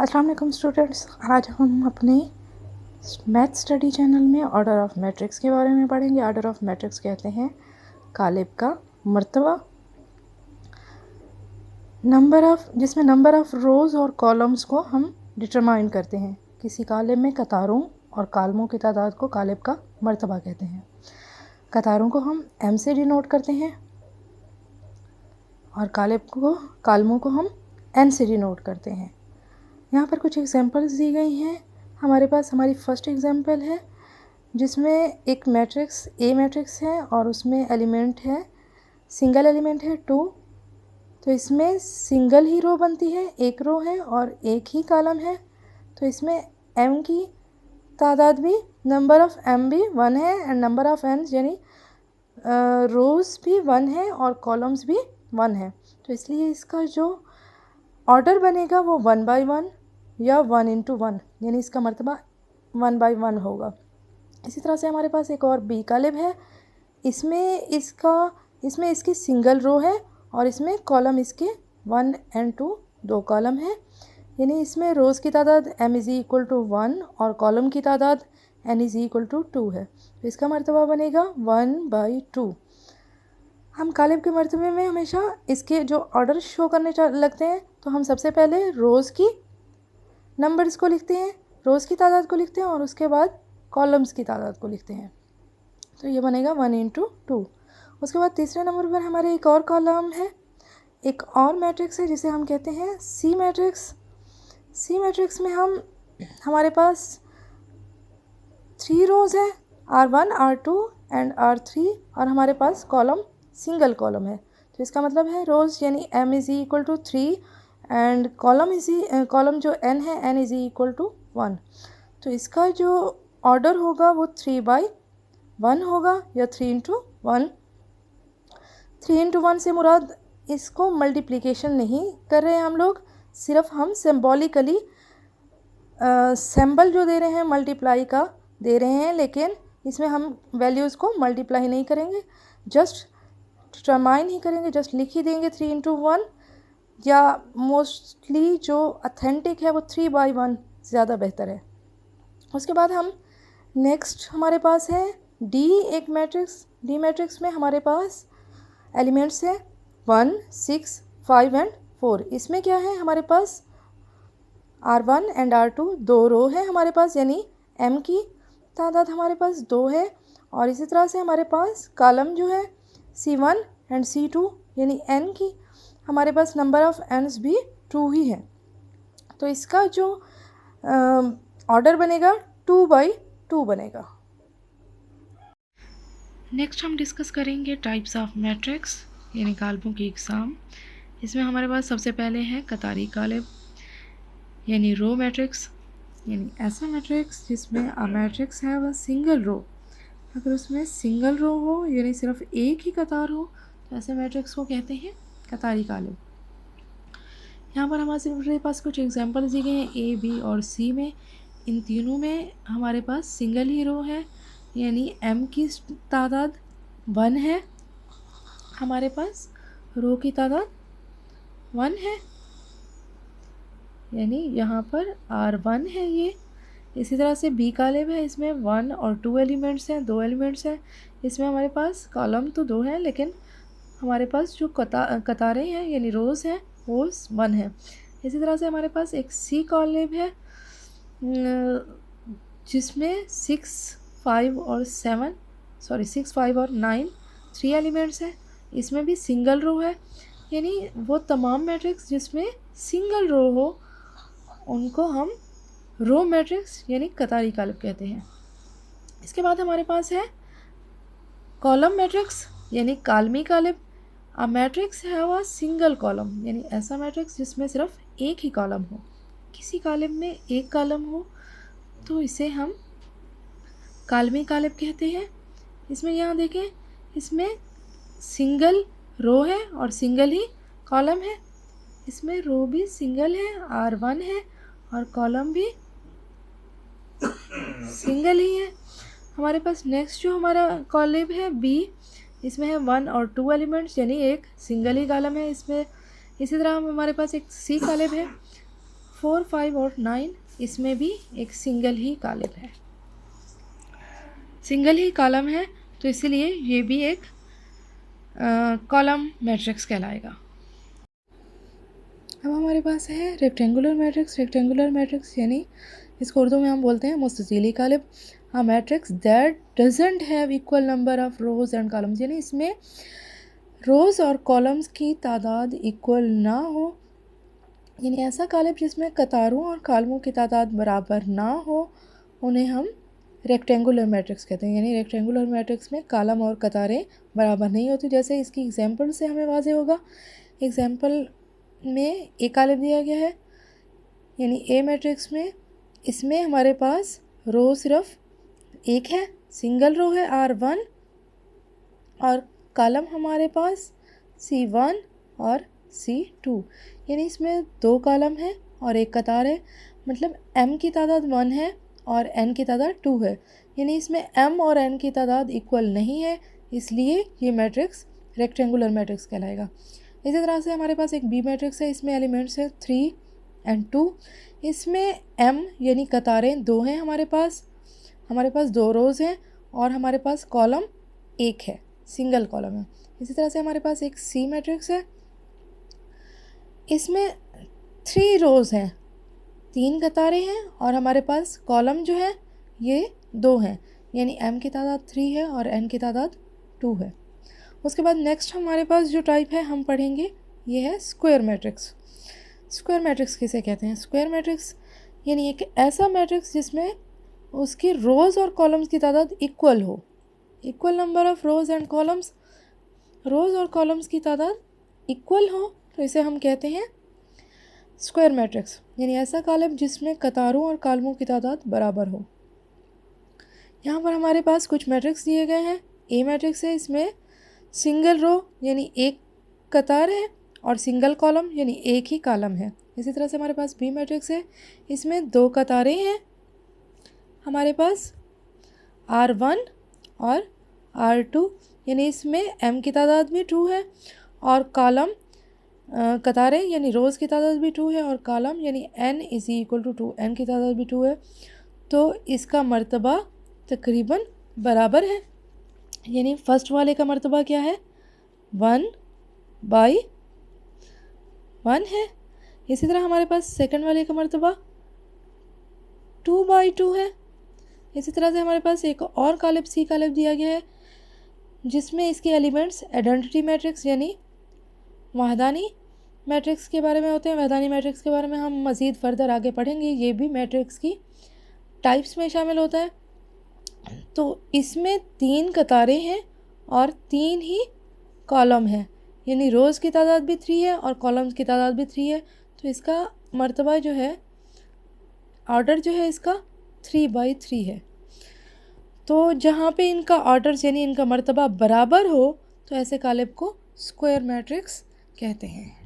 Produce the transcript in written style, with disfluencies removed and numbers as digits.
अस्सलाम वालेकुम स्टूडेंट्स। आज हम अपने मैथ स्टडी चैनल में ऑर्डर ऑफ मैट्रिक्स के बारे में पढ़ेंगे। ऑर्डर ऑफ मैट्रिक्स कहते हैं कालिब का मर्तबा, जिसमें नंबर ऑफ़ रोज़ और कॉलम्स को हम डिटरमाइन करते हैं। किसी कालिब में कतारों और कालमों की तादाद को कालिब का मर्तबा कहते हैं। कतारों को हम m से डिनोट करते हैं और कालमों को हम n से डिनोट करते हैं। यहाँ पर कुछ एग्जांपल्स दी गई हैं। हमारे पास हमारी फर्स्ट एग्जांपल है जिसमें एक मैट्रिक्स ए मैट्रिक्स है और उसमें एलिमेंट है, सिंगल एलिमेंट है 2। तो इसमें सिंगल ही रो बनती है, एक रो है और एक ही कॉलम है। तो इसमें m की तादाद भी, नंबर ऑफ़ m भी 1 है एंड नंबर ऑफ़ n यानी रोज़ भी 1 है और कॉलम्स भी 1 है। तो इसलिए इसका जो ऑर्डर बनेगा वो 1 बाई 1 या 1 इंटू 1, यानी इसका मर्तबा 1 बाई 1 होगा। इसी तरह से हमारे पास एक और बी कालिब है। इसमें इसकी सिंगल रो है और इसमें कॉलम इसके 1 एंड 2 दो कॉलम है, यानी इसमें रोज़ की तादाद m इज़ इक्वल टू 1 और कॉलम की तादाद n इज़ इक्वल टू 2 है। तो इसका मर्तबा बनेगा 1 बाई 2। हम कालिब के मर्तबे में हमेशा इसके जो ऑर्डर शो करने लगते हैं तो हम सबसे पहले रोज़ की नंबर्स को लिखते हैं, रोज़ की तादाद को लिखते हैं और उसके बाद कॉलम्स की तादाद को लिखते हैं। तो ये बनेगा 1 इंटू 2। उसके बाद तीसरे नंबर पर हमारे एक और कॉलम है, एक और मैट्रिक्स है जिसे हम कहते हैं सी मैट्रिक्स। सी मैट्रिक्स में हमारे पास 3 रोज़ है, R1 R2 एंड R3 और हमारे पास कॉलम सिंगल कॉलम है। तो इसका मतलब है रोज़ यानी m is equal to 3 and column जो n है n इज़ इक्वल टू 1। तो इसका जो ऑर्डर होगा वो 3 बाई 1 होगा या 3 इंटू 1। 3 इंटू 1 से मुराद इसको मल्टीप्लिकेशन नहीं कर रहे हैं हम लोग, सिर्फ हम सिंबॉलिकली सिंबल जो दे रहे हैं मल्टीप्लाई का दे रहे हैं, लेकिन इसमें हम वैल्यूज़ को मल्टीप्लाई नहीं करेंगे, जस्ट डिटरमाइन ही करेंगे, जस्ट लिख ही देंगे 3 इंटू 1। या मोस्टली जो अथेंटिक है वो 3 बाई 1 ज़्यादा बेहतर है। उसके बाद नेक्स्ट हमारे पास है डी एक मैट्रिक्स। डी मैट्रिक्स में हमारे पास एलिमेंट्स है 1 6 5 एंड 4। इसमें क्या है, हमारे पास R1 एंड R2 दो रो है हमारे पास, यानी m की तादाद हमारे पास 2 है और इसी तरह से हमारे पास कॉलम जो है C1 एंड C2 यानी n की हमारे पास नंबर ऑफ़ n's भी 2 ही है। तो इसका जो ऑर्डर बनेगा 2 बाई 2 बनेगा। नेक्स्ट हम डिस्कस करेंगे टाइप्स ऑफ मैट्रिक्स यानी कालमों की इकसाम। इसमें हमारे पास सबसे पहले है कतारी कालिब यानी रो मैट्रिक्स, यानी ऐसा मैट्रिक्स जिसमें अ मैट्रिक्स है वह सिंगल रो, अगर उसमें सिंगल रो हो यानी सिर्फ एक ही कतार हो तो ऐसे मैट्रिक्स को कहते हैं कतारी कालिब। यहाँ पर हमारे पास कुछ एग्जांपल्स दी गए हैं ए बी और सी में। इन तीनों में हमारे पास सिंगल ही रो है, यानी m की तादाद 1 है, हमारे पास रो की तादाद 1 है, यानी यहाँ पर R1 है ये। इसी तरह से बी कालिब है, इसमें 1 और 2 एलिमेंट्स हैं, 2 एलिमेंट्स हैं। इसमें हमारे पास कॉलम तो 2 हैं लेकिन हमारे पास जो कतारें हैं यानी रोज़ हैं वो 1 है। इसी तरह से हमारे पास एक सी कालिब है जिसमें 6 5 और 9 3 एलिमेंट्स हैं। इसमें भी सिंगल रो है, यानी वो तमाम मैट्रिक्स जिसमें सिंगल रो हो उनको हम रो मैट्रिक्स यानी कतारी कालिब कहते हैं। इसके बाद हमारे पास है कॉलम मैट्रिक्स यानी कालमी कालिब। अ मैट्रिक्स है वह सिंगल कॉलम, यानी ऐसा मैट्रिक्स जिसमें सिर्फ एक ही कॉलम हो। किसी कालिब में एक कॉलम हो तो इसे हम कालमी कालिब कहते हैं। इसमें यहाँ देखें, इसमें सिंगल रो है और सिंगल ही कॉलम है। इसमें रो भी सिंगल है, R1 है और कॉलम भी सिंगल ही है। हमारे पास नेक्स्ट जो हमारा कालिब है बी, इसमें है 1 और 2 एलिमेंट्स यानी एक सिंगल ही कॉलम है इसमें। इसी तरह हमारे पास एक सी कालिब है 4, 5 और 9 इसमें भी एक सिंगल ही कॉलम है, सिंगल ही कॉलम है, तो इसीलिए ये भी एक कॉलम मैट्रिक्स कहलाएगा। अब हमारे पास है रेक्टेंगुलर मैट्रिक्स। रेक्टेंगुलर मैट्रिक्स यानी इसको उर्दू में हम बोलते हैं मुस्ततीली column. A matrix that doesn't have equal number of rows and columns, यानी इसमें रोज़ और कॉलम्स की तादाद इक्वल ना हो, यानी ऐसा कॉलम जिसमें कतारों और कॉलमों की तादाद बराबर ना हो, उन्हें हम रेक्टेंगुलर मैट्रिक्स कहते हैं। यानी रेक्टेंगुलर मैट्रिक्स में कॉलम और कतारें बराबर नहीं होती। जैसे इसकी एग्जांपल से हमें वाज़ेह होगा। एग्जांपल में एक कॉलम दिया गया है, यानी ए मैट्रिक्स में, इसमें हमारे पास रो सिर्फ एक है, सिंगल रो है R1, और कॉलम हमारे पास C1 और C2, यानी इसमें 2 कॉलम है और एक कतार है। मतलब m की तादाद 1 है और n की तादाद 2 है, यानी इसमें m और n की तादाद इक्वल नहीं है, इसलिए ये मैट्रिक्स रेक्टेंगुलर मैट्रिक्स कहलाएगा। इसी तरह से हमारे पास एक बी मैट्रिक्स है, इसमें एलिमेंट्स है 3 और 2। इसमें m यानी कतारें 2 हैं, हमारे पास 2 रोज़ हैं और हमारे पास कॉलम 1 है, सिंगल कॉलम है। इसी तरह से हमारे पास एक सी मैट्रिक्स है, इसमें 3 रोज़ हैं, 3 कतारें हैं और हमारे पास कॉलम जो है ये 2 हैं, यानी m की तादाद 3 है और n की तादाद 2 है। उसके बाद नेक्स्ट हमारे पास जो टाइप है हम पढ़ेंगे, ये है स्क्वायर मैट्रिक्स। स्क्वायर मैट्रिक्स किसे कहते हैं? स्क्वायर मैट्रिक्स यानी एक ऐसा मैट्रिक्स जिसमें उसकी रोज़ और कॉलम्स की तादाद इक्वल हो, equal number of rows and columns, rows और कॉलम्स की तादाद इक्वल हो, तो इसे हम कहते हैं स्क्वायर मैट्रिक्स। यानी ऐसा कॉलम जिसमें कतारों और कॉलमों की तादाद बराबर हो। यहाँ पर हमारे पास कुछ मैट्रिक्स दिए गए हैं। ए मैट्रिक्स है, इसमें सिंगल रो यानी एक कतार है और सिंगल कॉलम यानी एक ही कॉलम है। इसी तरह से हमारे पास बी मैट्रिक्स है, इसमें 2 कतारें हैं, हमारे पास R1 और R2, यानी इसमें m की तादाद भी 2 है और कॉलम कतारें यानी रोज़ की तादाद भी 2 है और कॉलम यानी n = 2, n की तादाद भी 2 है, तो इसका मर्तबा तकरीबन बराबर है। यानी फर्स्ट वाले का मर्तबा क्या है? 1/1 है। इसी तरह हमारे पास सेकंड वाले का मर्तबा 2/2 है। इसी तरह से हमारे पास एक और कॉलम सी कॉलम दिया गया है, जिसमें इसके एलिमेंट्स आइडेंटिटी मैट्रिक्स यानी वहदानी मैट्रिक्स के बारे में होते हैं। वहदानी मैट्रिक्स के बारे में हम मज़ीद फर्दर आगे पढ़ेंगे, ये भी मैट्रिक्स की टाइप्स में शामिल होता है। तो इसमें 3 कतारें हैं और 3 ही कॉलम हैं, यानी रोज़ की तादाद भी 3 है और कॉलम्स की तादाद भी 3 है, तो इसका मर्तबा जो है, ऑर्डर जो है इसका 3/3 है। तो जहाँ पे इनका ऑर्डर यानी इनका मर्तबा बराबर हो, तो ऐसे कॉलम को स्क्वायर मैट्रिक्स कहते हैं।